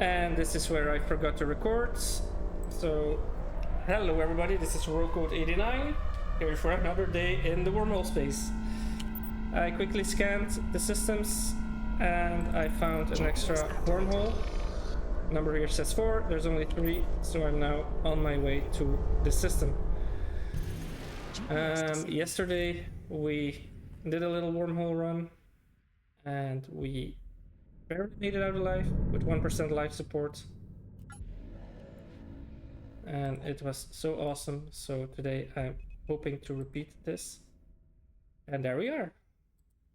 And this is where I forgot to record. So, hello everybody, this is World Code 89, here for another day in the wormhole space. I quickly scanned the systems and I found an extra wormhole. Number here says 4, there's only 3, so I'm now on my way to the system. Yesterday we did a little wormhole run and we barely made it out alive with 1% life support. And it was so awesome, so today I'm hoping to repeat this. And there we are,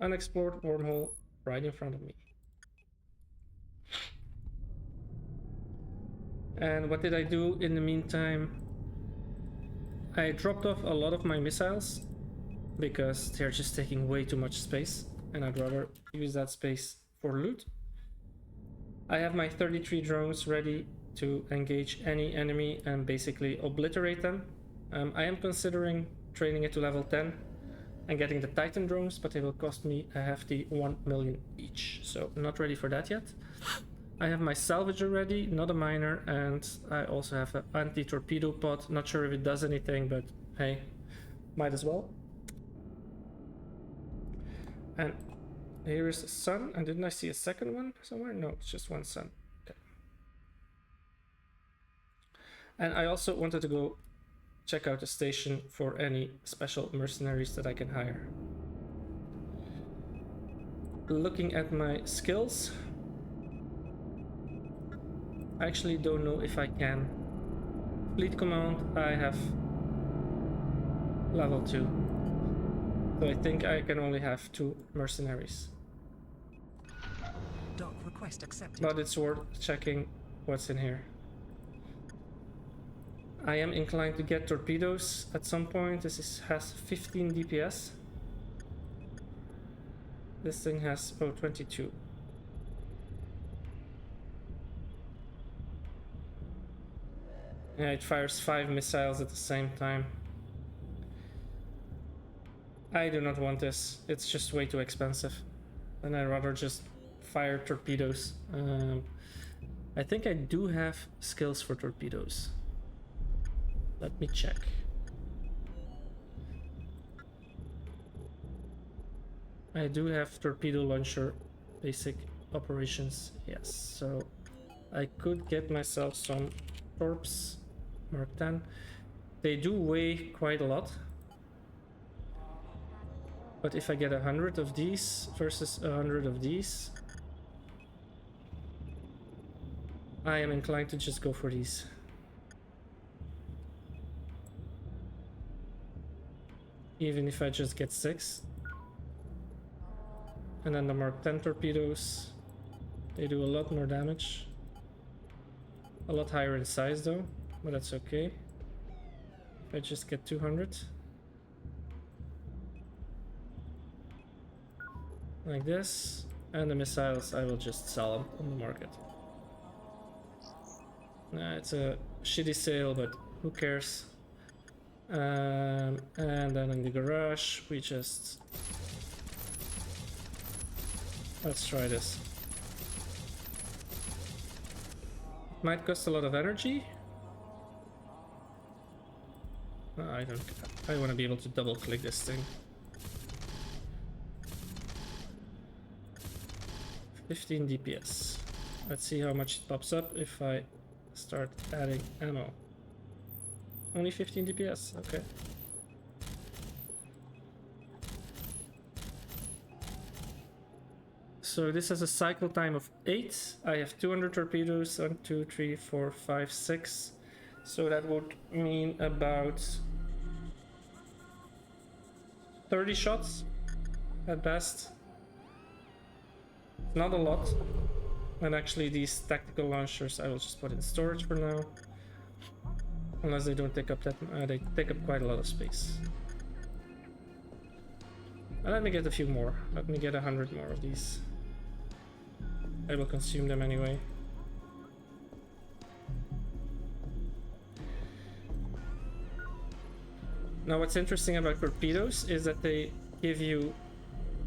unexplored wormhole right in front of me. And what did I do in the meantime? I dropped off a lot of my missiles because they're just taking way too much space and I'd rather use that space for loot. I have my 33 drones ready to engage any enemy and basically obliterate them. I am considering training it to level 10 and getting the Titan drones, but they will cost me a hefty 1 million each, so not ready for that yet. I have my salvager ready, not a miner, and I also have an anti-torpedo pod. Not sure if it does anything, but hey, might as well. And here is the sun, and didn't I see a second one somewhere? No, it's just one sun. Okay. And I also wanted to go check out the station for any special mercenaries that I can hire. Looking at my skills, I actually don't know if I can. Fleet command, I have level 2. So I think I can only have 2 mercenaries. Dock request accepted. But it's worth checking what's in here. I am inclined to get torpedoes at some point. This has 15 DPS. This thing has 22. Yeah, it fires 5 missiles at the same time. I do not want this. It's just way too expensive. And I'd rather just fire torpedoes. I think I do have skills for torpedoes. Let me check. I do have torpedo launcher basic operations, yes. So I could get myself some torps. Mark 10. They do weigh quite a lot. But if I get 100 of these versus 100 of these, I am inclined to just go for these. Even if I just get 6. And then the Mark 10 torpedoes, they do a lot more damage. A lot higher in size though, but that's okay. If I just get 200. Like this, and the missiles I will just sell them on the market. It's a shitty sale, but who cares? And then in the garage we just... Let's try this. Might cost a lot of energy. I don't... I want to be able to double click this thing. 15 DPS. Let's see how much it pops up if I start adding ammo. Only 15 DPS, okay. So this has a cycle time of 8. I have 200 torpedoes, 1, 2, 3, 4, 5, 6. So that would mean about 30 shots at best. Not a lot. And actually these tactical launchers I will just put in storage for now. Unless they don't take up that... they take up quite a lot of space. Let me get a few more. Let me get 100 more of these. I will consume them anyway. Now what's interesting about torpedoes is that they give you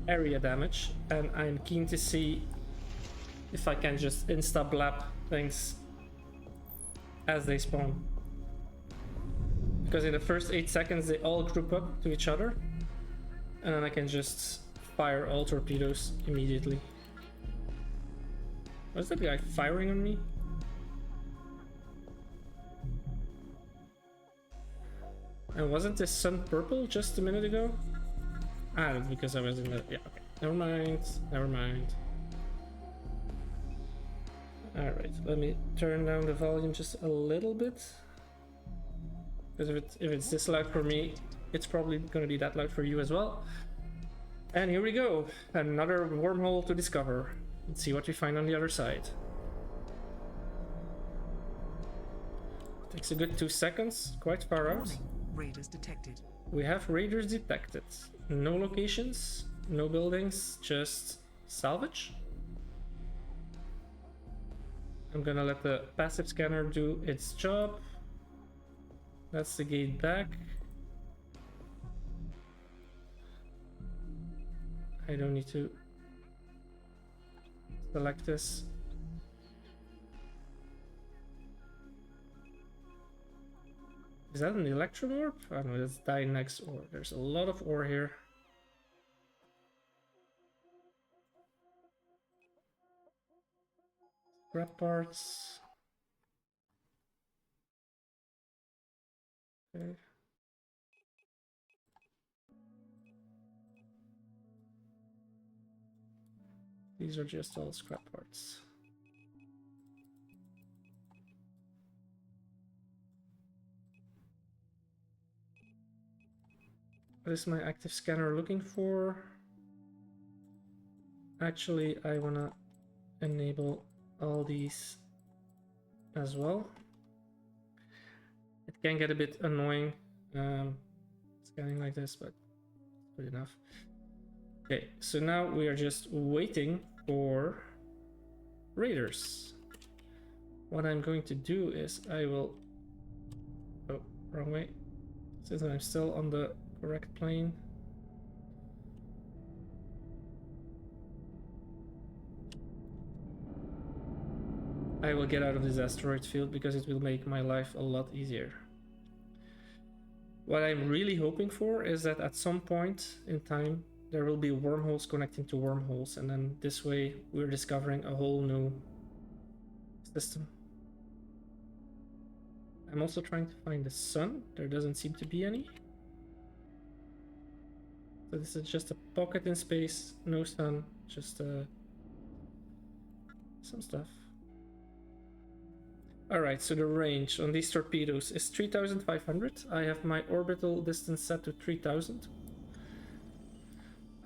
area damage, and I'm keen to see if I can just insta-blap things as they spawn. Because in the first 8 seconds they all group up to each other, and then I can just fire all torpedoes immediately. Was that guy firing on me? And wasn't this sun purple just a minute ago? Ah, that's because I was in the... yeah, okay. Never mind, never mind. Alright, let me turn down the volume just a little bit. Because if it's this loud for me, it's probably going to be that loud for you as well. And here we go, another wormhole to discover. Let's see what we find on the other side. Takes a good 2 seconds, quite far out. Raiders detected. We have raiders detected. No locations, no buildings, just salvage. I'm gonna let the passive scanner do its job. That's the gate back. I don't need to select this. Is that an electrum orb? Oh no, that's Dynex ore. There's a lot of ore here. Scrap parts. Okay. These are just all scrap parts. What is my active scanner looking for? Actually, I wanna enable all these as well. It can get a bit annoying scanning like this, but it's good enough. Okay, so now we are just waiting for raiders. What I'm going to do is I will... oh, wrong way. Since I'm still on the correct plane. I will get out of this asteroid field because it will make my life a lot easier. What I'm really hoping for is that at some point in time there will be wormholes connecting to wormholes, and then this way we're discovering a whole new system. I'm also trying to find the sun. There doesn't seem to be any. So this is just a pocket in space, no sun, just some stuff. Alright, so the range on these torpedoes is 3,500. I have my orbital distance set to 3,000.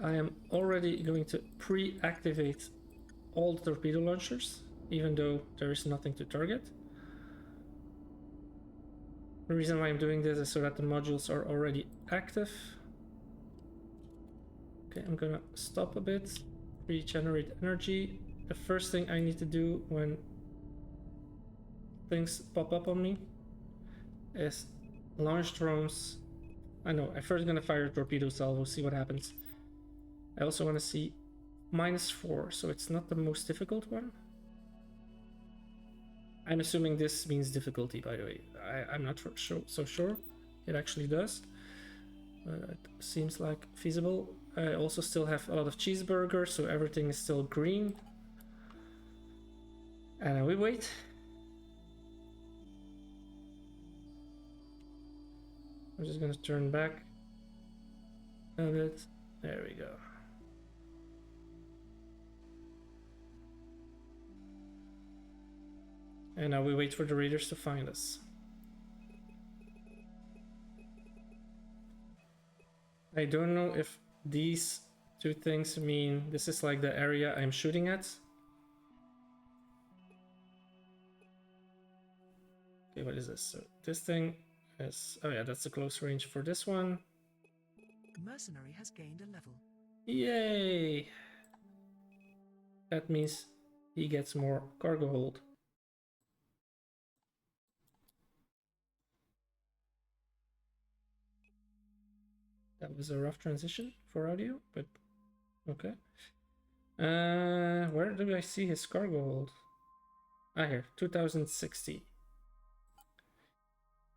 I am already going to pre-activate all the torpedo launchers, even though there is nothing to target. The reason why I'm doing this is so that the modules are already active. Okay, I'm gonna stop a bit, regenerate energy. The first thing I need to do when things pop up on me is launch drones. I know, I'm first gonna fire a torpedo salvo, see what happens. I also want to see -4, so it's not the most difficult one. I'm assuming this means difficulty, by the way. I'm not so sure. It actually does. It seems like feasible. I also still have a lot of cheeseburgers, so everything is still green. And then we wait. I'm just gonna turn back a bit. There we go. And now we wait for the raiders to find us. I don't know if these two things mean this is like the area I'm shooting at. Okay, what is this? So this thing is... oh yeah, that's the close range for this one. Mercenary has gained a level. Yay! That means he gets more cargo hold. That was a rough transition for audio, but okay. Where do I see his cargo hold? Ah, here, 2060.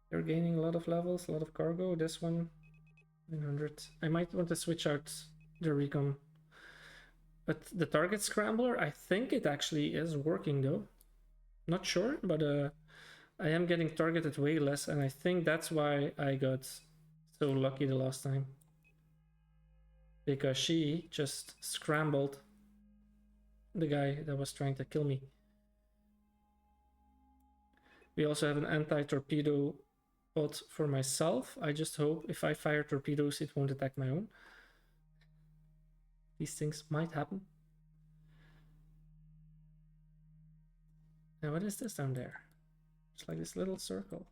They're gaining a lot of levels, a lot of cargo. This one, 900. I might want to switch out the recon. But the target scrambler, I think it actually is working though. Not sure, but I am getting targeted way less, and I think that's why I got so lucky the last time. Because she just scrambled the guy that was trying to kill me. We also have an anti-torpedo pod for myself. I just hope if I fire torpedoes, it won't attack my own. These things might happen. Now, what is this down there? It's like this little circle.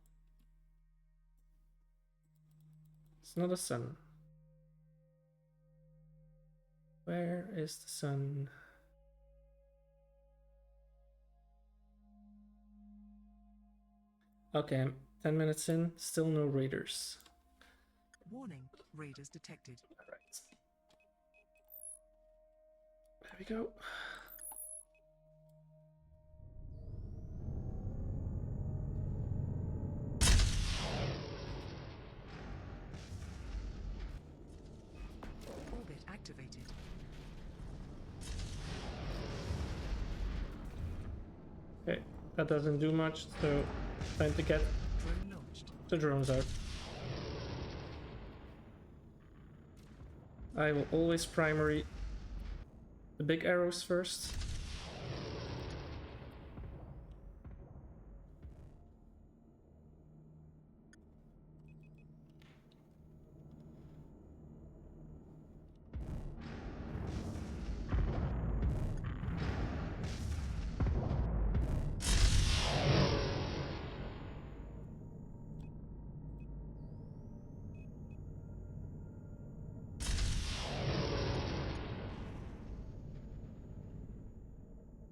It's not a sun. Where is the sun? Okay, I'm 10 minutes in, still no raiders. Warning, raiders detected. All right. There we go. Orbit activated. Okay, that doesn't do much, so time to get Drone launched. the drones out. I will always primary the big arrows first.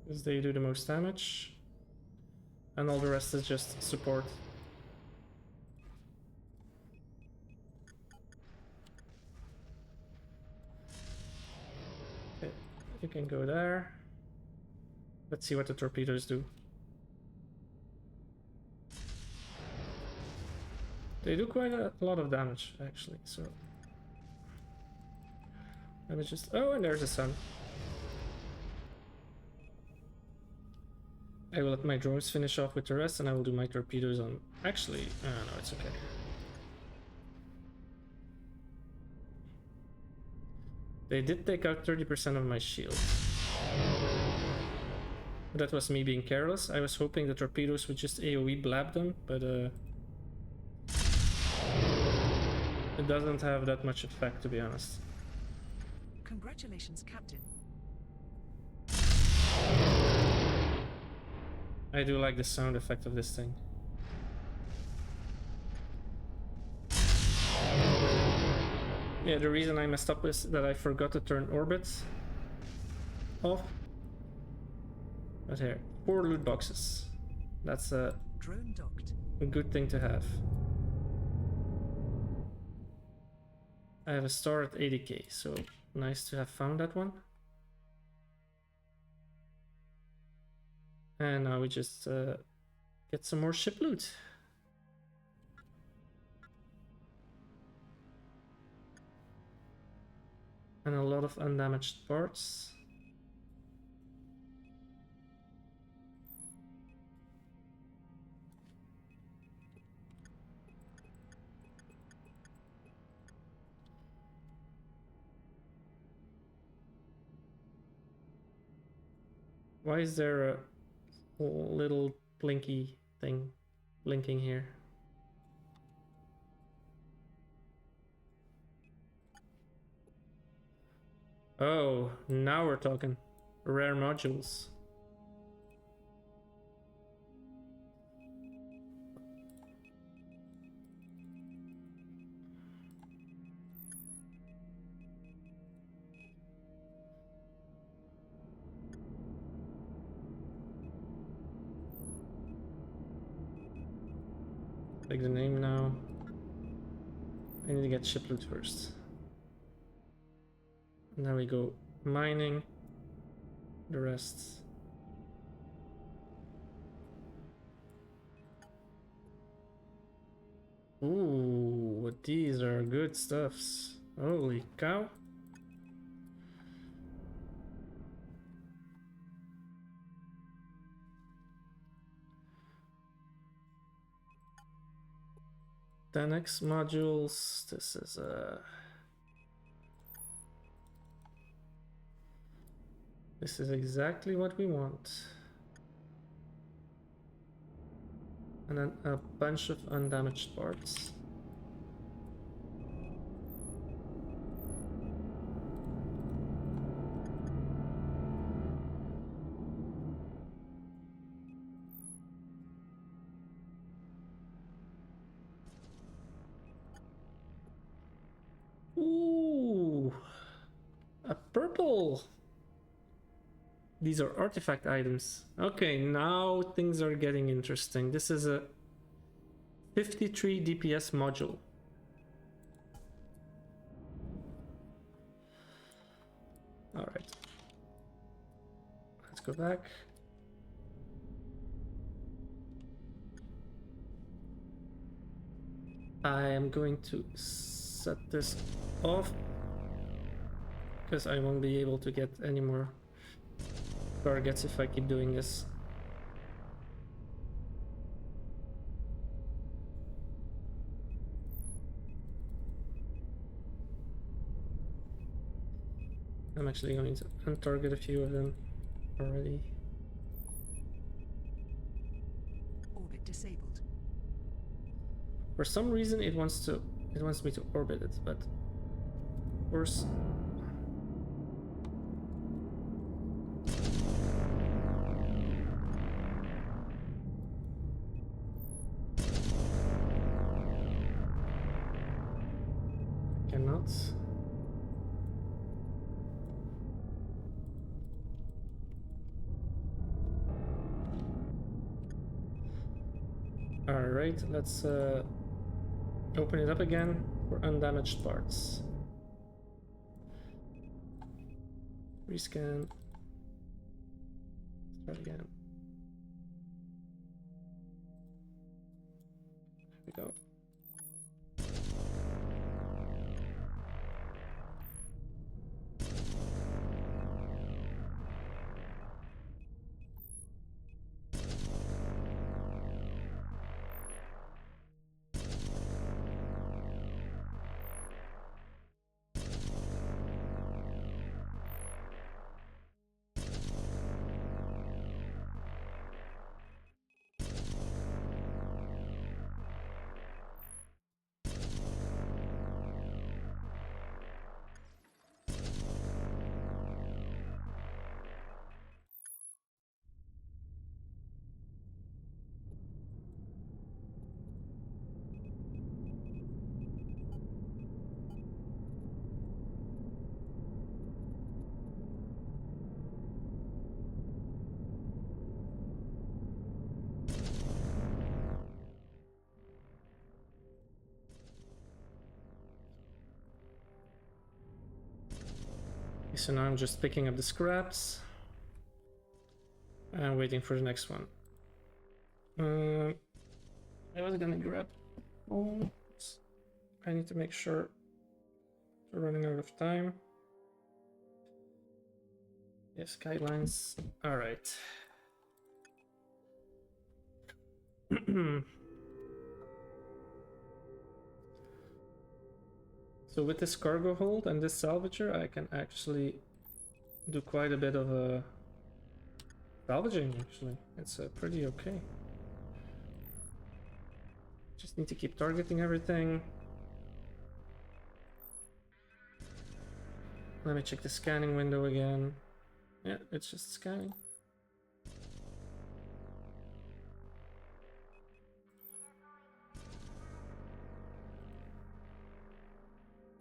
Because they do the most damage. And all the rest is just support. Okay, you can go there. Let's see what the torpedoes do. They do quite a lot of damage, actually, so... Let me just... Oh, and there's the sun. I will let my drones finish off with the rest, and I will do my torpedoes on... Actually, no, it's okay. They did take out 30% of my shield. That was me being careless. I was hoping the torpedoes would just AoE blab them, but it doesn't have that much effect, to be honest. Congratulations, Captain. I do like the sound effect of this thing. Yeah, the reason I messed up is that I forgot to turn orbits off. But here, 4 loot boxes. That's a Drone docked. good thing to have. I have a star at 80k, so nice to have found that one. And now we just get some more ship loot. And a lot of undamaged parts. Why is there a little blinky thing blinking here? Oh, now we're talking. Rare modules. Take the name now. I need to get ship loot first. And then we go mining. the rest. Ooh, these are good stuffs. Holy cow. X modules. This is this is exactly what we want. And then a bunch of undamaged parts. Ooh, a purple. These are artifact items. Okay, now things are getting interesting. This is a 53 DPS module. All right. Let's go back. I am going to set this off because I won't be able to get any more targets if I keep doing this. I'm actually going to untarget a few of them already. Orbit disabled. For some reason it wants me to orbit it, but of course cannot. All right, let's open it up again for undamaged parts. Rescan. Start again. Here we go. So now I'm just picking up the scraps and waiting for the next one. I was gonna grab. Oh, I need to make sure we're running out of time. Yes, guidelines. All right. So with this cargo hold and this salvager, I can actually do quite a bit of salvaging. Actually, it's pretty okay. Just need to keep targeting everything. Let me check the scanning window again. Yeah, it's just scanning.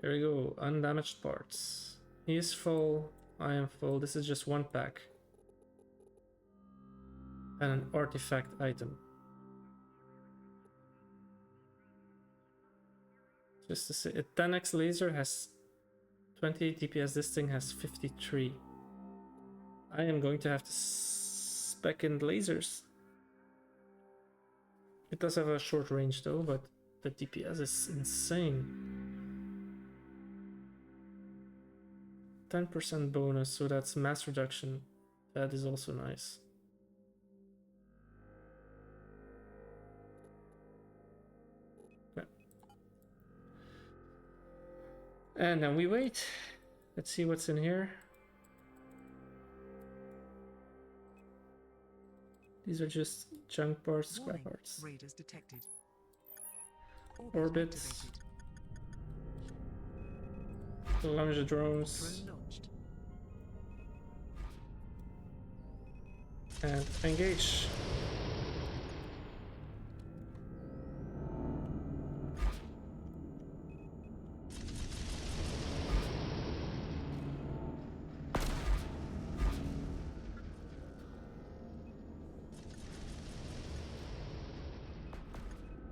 There we go, undamaged parts. He is full, I am full. This is just one pack. And an artifact item. Just to say, a 10x laser has 28 DPS, this thing has 53. I am going to have to spec in lasers. It does have a short range though, but the DPS is insane. 10% bonus, so that's mass reduction. That is also nice. Yeah. And then we wait. Let's see what's in here. These are just junk parts, scrap parts. Raiders detected. Orbits. Launch drones. Drone launched. And engage.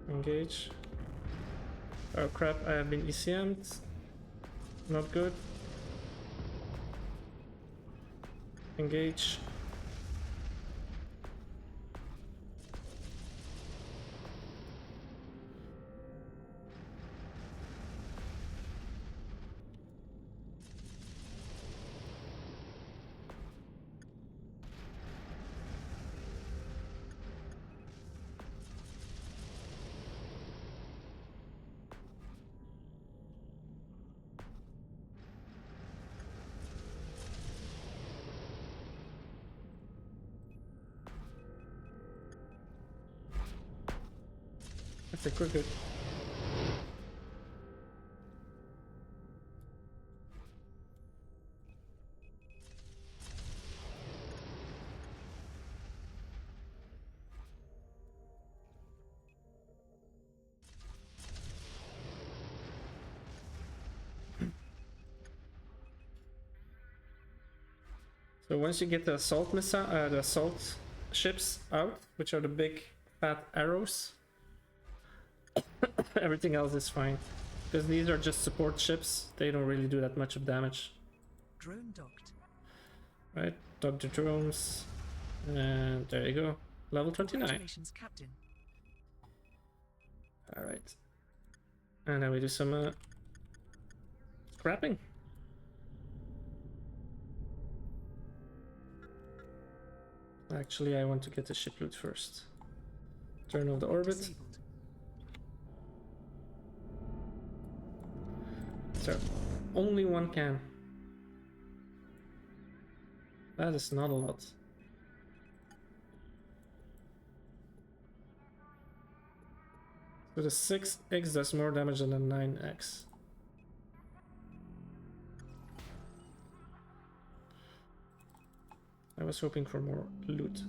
Engage. Oh crap, I have been ECM'd. Not good. Engage. I think we're good. So once you get the assault missile, the assault ships out, which are the big fat arrows, everything else is fine. Because these are just support ships, they don't really do that much of damage. Drone docked. Right, dock the drones, and there you go, level 29. Congratulations, Captain. All right, and then we do some scrapping. Actually, I want to get the ship loot first. Turn off the orbit. Disabled. So, only one can. That is not a lot. So the 6x does more damage than the 9x. I was hoping for more loot.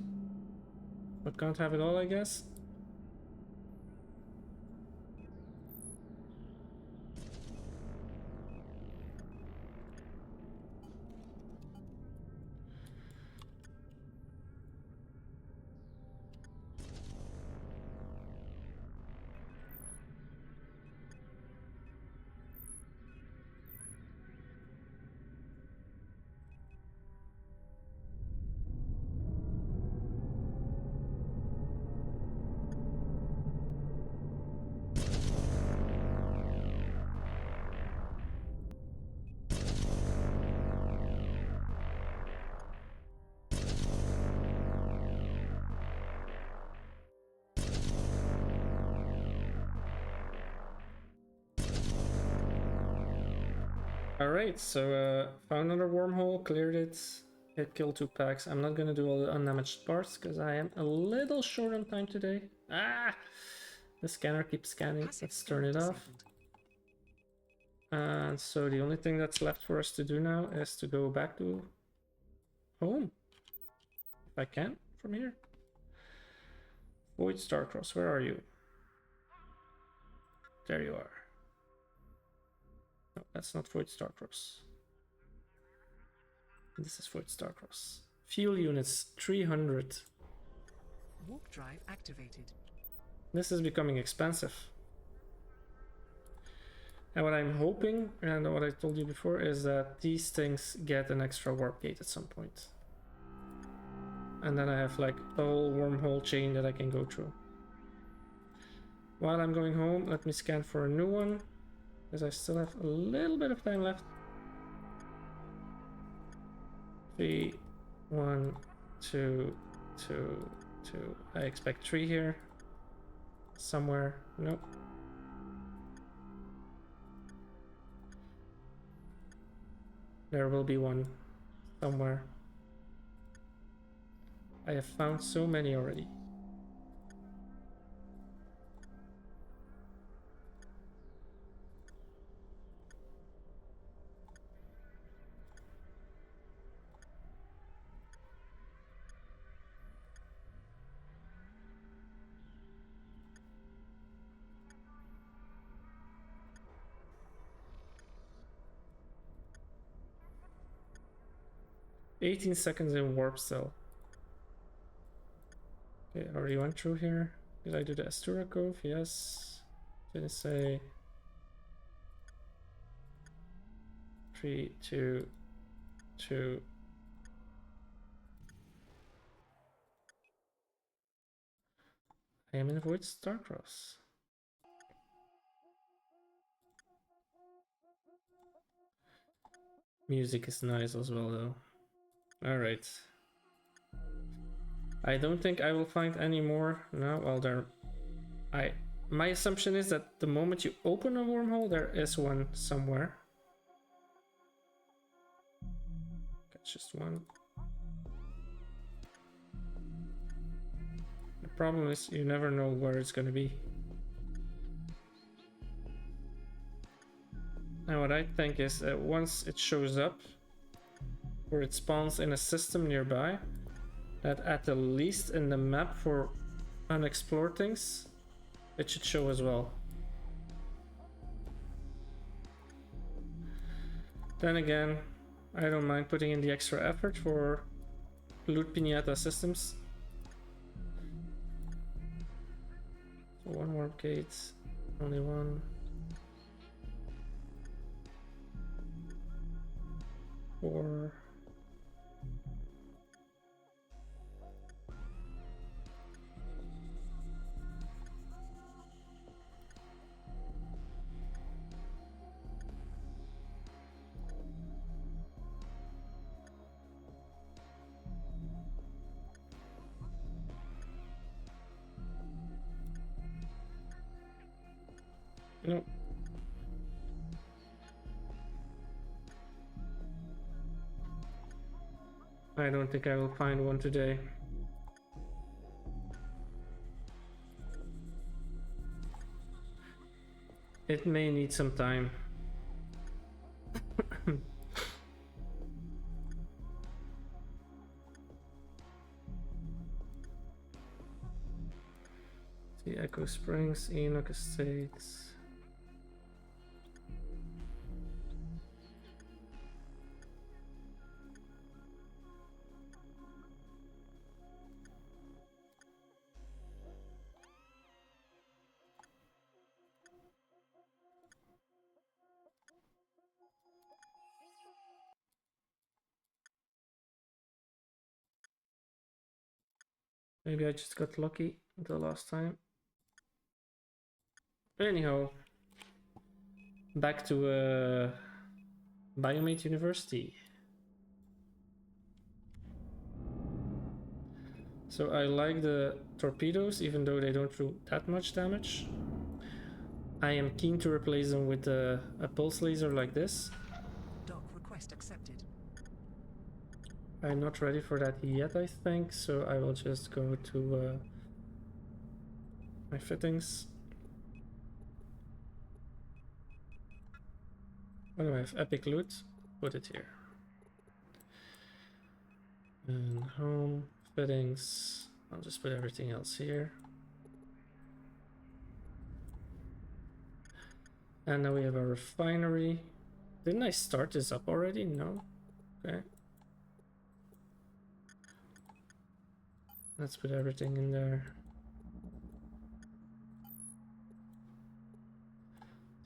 But can't have it all, I guess. Alright, so found another wormhole, cleared it, it killed 2 packs. I'm not gonna do all the undamaged parts because I am a little short on time today. Ah! The scanner keeps scanning. Passive Let's turn it disabled. off. And so the only thing that's left for us to do now is to go back to home. If I can, from here. Void Starcross, where are you? There you are. No, that's not Void Starcross. This is Void Starcross. Fuel units, 300. Warp drive activated. This is becoming expensive. And what I'm hoping, and what I told you before, is that these things get an extra warp gate at some point. And then I have like a whole wormhole chain that I can go through. While I'm going home, let me scan for a new one, because I still have a little bit of time left. 3, 1, 2, 2, 2. I expect 3 here. Somewhere. Nope. There will be one somewhere. I have found so many already. "18 seconds in warp cell." Okay, I already went through here. Did I do the Astura Cove? Yes. Did I say 3, 2, 2. I am in Void Starcross. Music is nice as well, though. Alright. I don't think I will find any more. No, well, there... My assumption is that the moment you open a wormhole, there is one somewhere. That's just one. The problem is you never know where it's gonna be. Now what I think is that once it shows up, or it spawns in a system nearby, that at the least in the map for unexplored things, it should show as well. Then again, I don't mind putting in the extra effort for loot pinata systems. So one warp gate, only one. 4. Nope. I don't think I will find one today. It may need some time. See, Echo Springs, Enoch Estates. Maybe I just got lucky the last time. Anyhow, back to Biomate University. So I like the torpedoes, even though they don't do that much damage. I am keen to replace them with a pulse laser like this. Dock request accepted. I'm not ready for that yet, I think, so I will just go to my fittings. What do I have? Epic loot. Put it here. And home, fittings. I'll just put everything else here. And now we have a refinery. Didn't I start this up already? No? Okay. Let's put everything in there.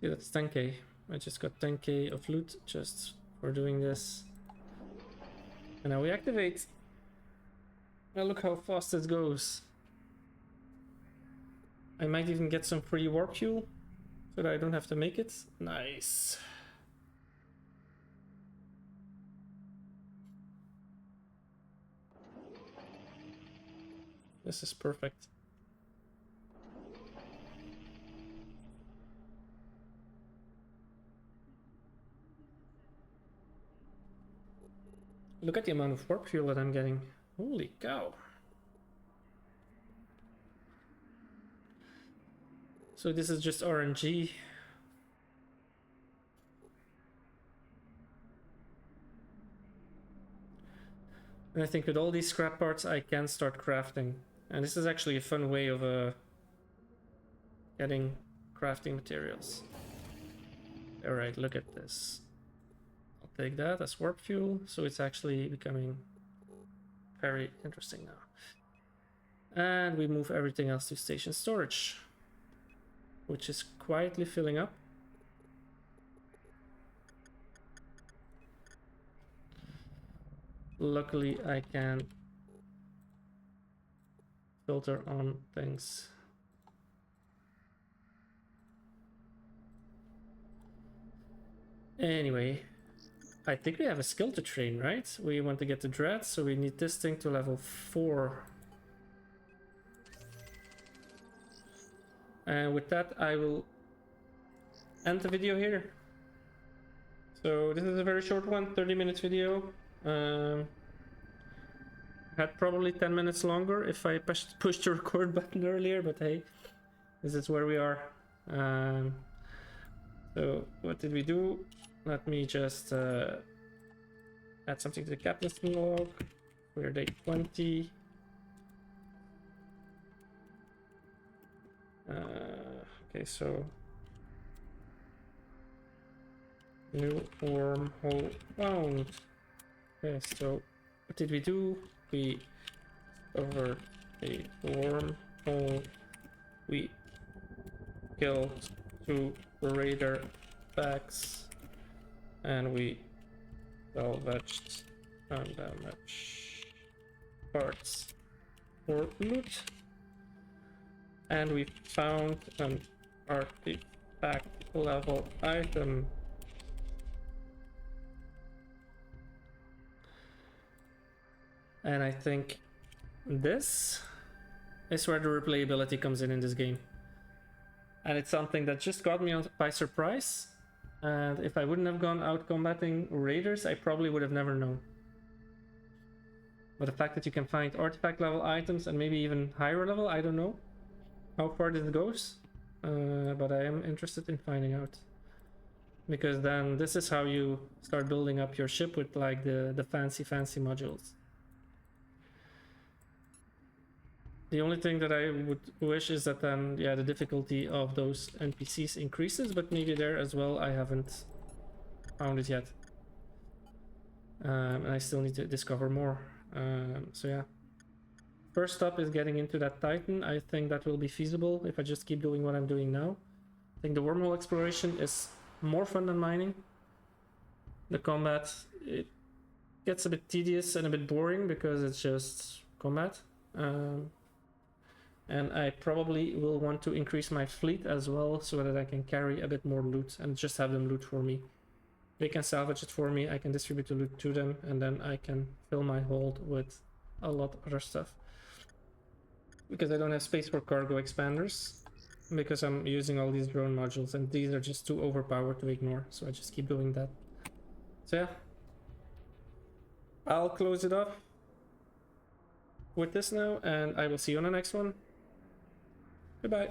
See, that's 10k. I just got 10k of loot just for doing this. And now we activate. Well, look how fast it goes. I might even get some free warp fuel so that I don't have to make it. Nice. This is perfect. Look at the amount of warp fuel that I'm getting. Holy cow. So this is just RNG. And I think with all these scrap parts I can start crafting. And this is actually a fun way of getting crafting materials. Alright, look at this. I'll take that as warp fuel, so it's actually becoming very interesting now. And we move everything else to station storage, which is quietly filling up. Luckily I can filter on things. Anyway, I think we have a skill to train, right? We want to get the dread, so we need this thing to level 4. And with that, I will end the video here. So this is a very short one, 30-minute video. Had probably 10 minutes longer if I pushed the record button earlier, but hey, this is where we are. So what did we do? Let me just add something to the captain's log. We're day 20. Okay, so new wormhole found. Okay, so what did we do? We discovered a wormhole. We killed 2 raider packs, and we salvaged undamaged parts for loot. And we found an artifact level item. And I think this is where the replayability comes in this game. And it's something that just got me by surprise. And if I wouldn't have gone out combating raiders, I probably would have never known. But the fact that you can find artifact level items and maybe even higher level, I don't know how far this goes. But I am interested in finding out. Because then this is how you start building up your ship with like the fancy modules. The only thing that I would wish is that then, yeah, the difficulty of those NPCs increases, but maybe there as well I haven't found it yet. And I still need to discover more. So yeah. First up is getting into that Titan. I think that will be feasible if I just keep doing what I'm doing now. I think the wormhole exploration is more fun than mining. The combat, it gets a bit tedious and a bit boring because it's just combat. And I probably will want to increase my fleet as well so that I can carry a bit more loot and just have them loot for me. They can salvage it for me, I can distribute the loot to them, and then I can fill my hold with a lot of other stuff. Because I don't have space for cargo expanders, because I'm using all these drone modules and these are just too overpowered to ignore, so I just keep doing that. So yeah, I'll close it off with this now, and I will see you on the next one. Goodbye.